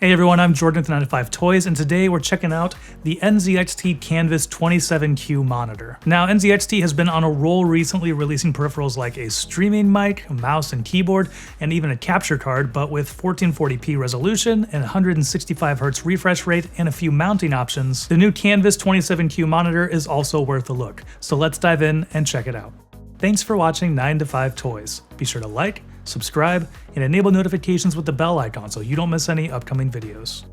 Hey everyone, I'm Jordan with 9to5 Toys, and today we're checking out the NZXT Canvas 27Q monitor. Now, NZXT has been on a roll recently, releasing peripherals like a streaming mic, a mouse and keyboard, and even a capture card, but with 1440p resolution and 165Hz refresh rate and a few mounting options, the new Canvas 27Q monitor is also worth a look. So let's dive in and check it out. Thanks for watching 9to5 Toys. Be sure to like, subscribe, and enable notifications with the bell icon so you don't miss any upcoming videos.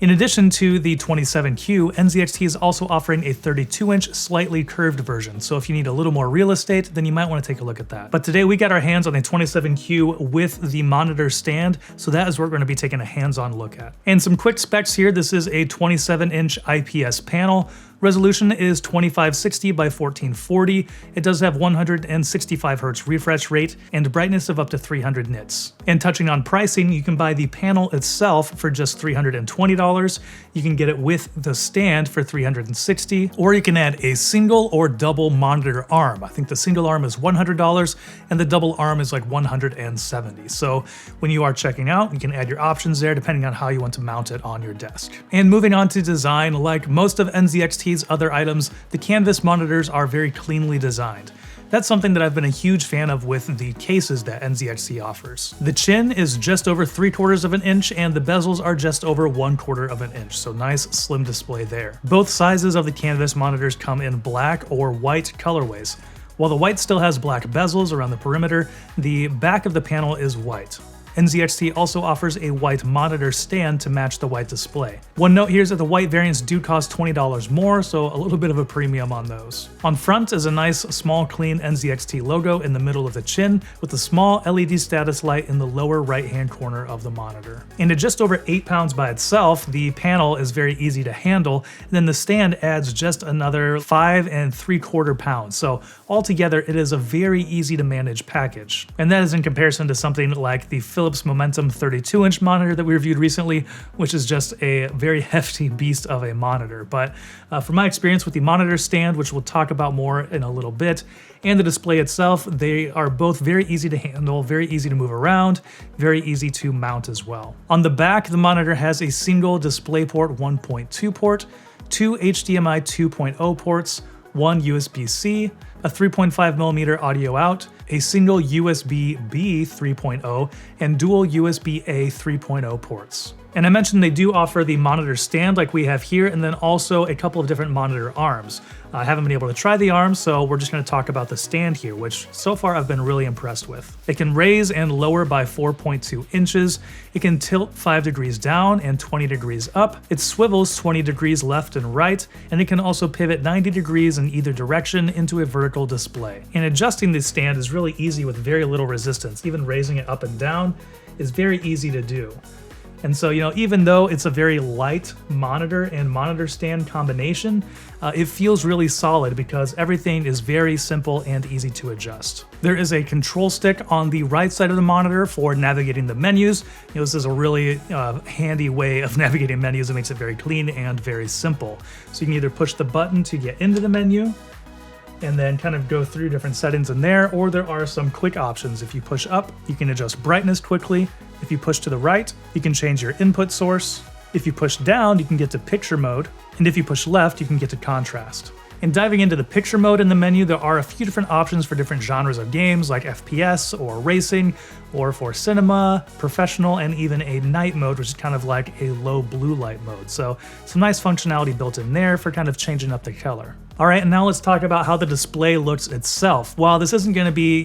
In addition to the 27Q, NZXT is also offering a 32-inch slightly curved version, so if you need a little more real estate, then you might want to take a look at that. But today we got our hands on the 27Q with the monitor stand, so that is what we're going to be taking a hands-on look at. And some quick specs here: this is a 27-inch IPS panel. Resolution is 2560 by 1440. It does have 165Hz refresh rate and brightness of up to 300 nits. And touching on pricing, you can buy the panel itself for just $320. You can get it with the stand for $360, or you can add a single or double monitor arm. I think the single arm is $100 and the double arm is like $170. So when you are checking out, you can add your options there depending on how you want to mount it on your desk. And moving on to design, like most of NZXT's other items, the Canvas monitors are very cleanly designed. That's something that I've been a huge fan of with the cases that NZXT offers. The chin is just over 3/4 of an inch and the bezels are just over 1/4 of an inch, so nice slim display there. Both sizes of the Canvas monitors come in black or white colorways. While the white still has black bezels around the perimeter, the back of the panel is white. NZXT also offers a white monitor stand to match the white display. One note here is that the white variants do cost $20 more, so a little bit of a premium on those. On front is a nice, small, clean NZXT logo in the middle of the chin, with a small LED status light in the lower right-hand corner of the monitor. And at just over 8 pounds by itself, the panel is very easy to handle, and then the stand adds just another 5 3/4 pounds. So altogether, it is a very easy to manage package. And that is in comparison to something like the Philips Momentum 32-inch monitor that we reviewed recently, which is just a very hefty beast of a monitor. But from my experience with the monitor stand, which we'll talk about more in a little bit, and the display itself, they are both very easy to handle, very easy to move around, very easy to mount as well. On the back, the monitor has a single DisplayPort 1.2 port, 2 HDMI 2.0 ports, 1 USB-C, a 3.5mm audio out, a single USB-B 3.0, and dual USB-A 3.0 ports. And I mentioned they do offer the monitor stand like we have here, and then also a couple of different monitor arms. I haven't been able to try the arms, so we're just going to talk about the stand here, which so far I've been really impressed with. It can raise and lower by 4.2 inches. It can tilt 5 degrees down and 20 degrees up. It swivels 20 degrees left and right, and it can also pivot 90 degrees in either direction into a vertical display. And adjusting this stand is really easy with very little resistance. Even raising it up and down is very easy to do. And so, even though it's a very light monitor and monitor stand combination, it feels really solid because everything is very simple and easy to adjust. There is a control stick on the right side of the monitor for navigating the menus. This is a really handy way of navigating menus. It makes it very clean and very simple. So you can either push the button to get into the menu and then kind of go through different settings in there, or there are some quick options. If you push up, you can adjust brightness quickly. If you push to the right, you can change your input source. If you push down, you can get to picture mode. And if you push left, you can get to contrast. And diving into the picture mode in the menu, there are a few different options for different genres of games like FPS or racing, or for cinema, professional, and even a night mode, which is kind of like a low blue light mode. So some nice functionality built in there for kind of changing up the color. All right, and now let's talk about how the display looks itself. While this isn't going to be,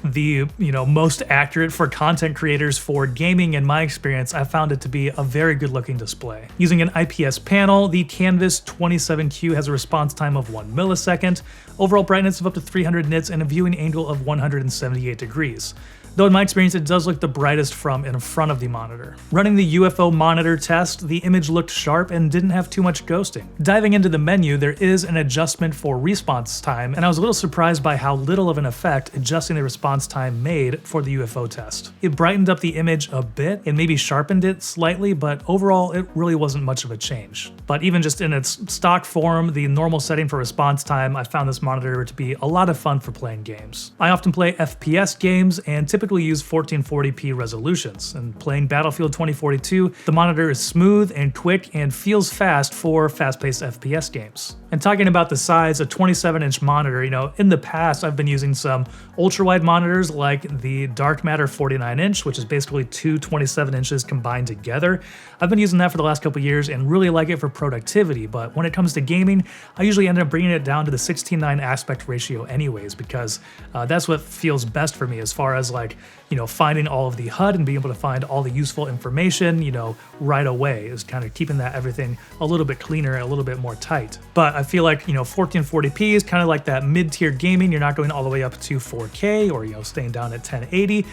the most accurate for content creators for gaming, in my experience, I found it to be a very good looking display. Using an IPS panel, the Canvas 27Q has a response time of 1 millisecond, overall brightness of up to 300 nits, and a viewing angle of 178 degrees. Though in my experience, it does look the brightest from in front of the monitor. Running the UFO monitor test, the image looked sharp and didn't have too much ghosting. Diving into the menu, there is an adjustment for response time, and I was a little surprised by how little of an effect adjusting the response time made for the UFO test. It brightened up the image a bit and maybe sharpened it slightly, but overall, it really wasn't much of a change. But even just in its stock form, the normal setting for response time, I found this monitor to be a lot of fun for playing games. I often play FPS games, and typically typically use 1440p resolutions, and playing Battlefield 2042, the monitor is smooth and quick and feels fast for fast-paced FPS games. And talking about the size, a 27-inch monitor, in the past I've been using some ultra-wide monitors like the Dark Matter 49-inch, which is basically two 27 inches combined together. I've been using that for the last couple years and really like it for productivity, but when it comes to gaming, I usually end up bringing it down to the 16:9 aspect ratio anyways, because that's what feels best for me as far as finding all of the HUD and being able to find all the useful information, right away, is kind of keeping that everything a little bit cleaner and a little bit more tight. But I feel like, 1440p is kind of like that mid-tier gaming. You're not going all the way up to 4K or, staying down at 1080.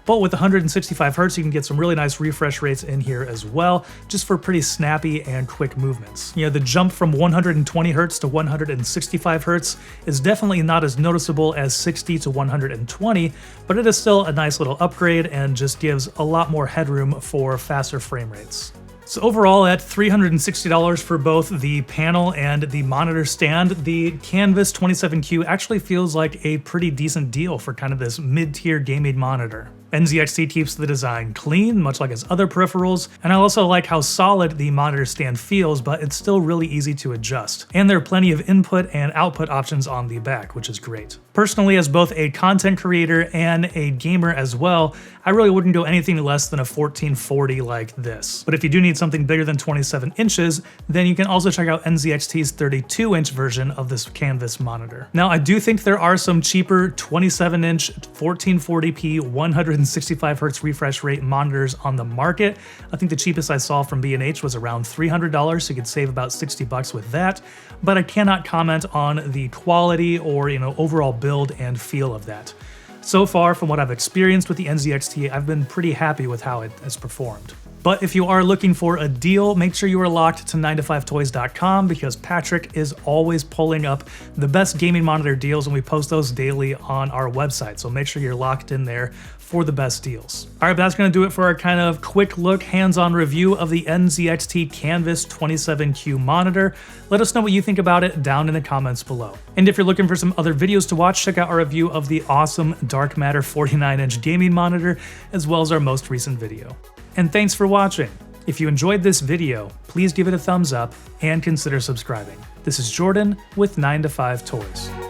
But with 165 Hz, you can get some really nice refresh rates in here as well, just for pretty snappy and quick movements. The jump from 120 Hz to 165 Hz is definitely not as noticeable as 60 to 120, but it is still a nice little upgrade and just gives a lot more headroom for faster frame rates. So overall, at $360 for both the panel and the monitor stand, the Canvas 27Q actually feels like a pretty decent deal for kind of this mid-tier gaming monitor. NZXT keeps the design clean, much like its other peripherals, and I also like how solid the monitor stand feels, but it's still really easy to adjust. And there are plenty of input and output options on the back, which is great. Personally, as both a content creator and a gamer as well, I really wouldn't go anything less than a 1440 like this. But if you do need something bigger than 27 inches, then you can also check out NZXT's 32-inch version of this Canvas monitor. Now, I do think there are some cheaper 27-inch 1440p 165 Hz refresh rate monitors on the market. I think the cheapest I saw from B&H was around $300, so you could save about $60 with that. But I cannot comment on the quality or overall build and feel of that. So far, from what I've experienced with the NZXT, I've been pretty happy with how it has performed. But if you are looking for a deal, make sure you are locked to 9to5toys.com, because Patrick is always pulling up the best gaming monitor deals and we post those daily on our website. So make sure you're locked in there for the best deals. All right, that's gonna do it for our kind of quick look, hands-on review of the NZXT Canvas 27Q monitor. Let us know what you think about it down in the comments below. And if you're looking for some other videos to watch, check out our review of the awesome Dark Matter 49-inch gaming monitor, as well as our most recent video. And thanks for watching. If you enjoyed this video, please give it a thumbs up and consider subscribing. This is Jordan with 9to5 Toys.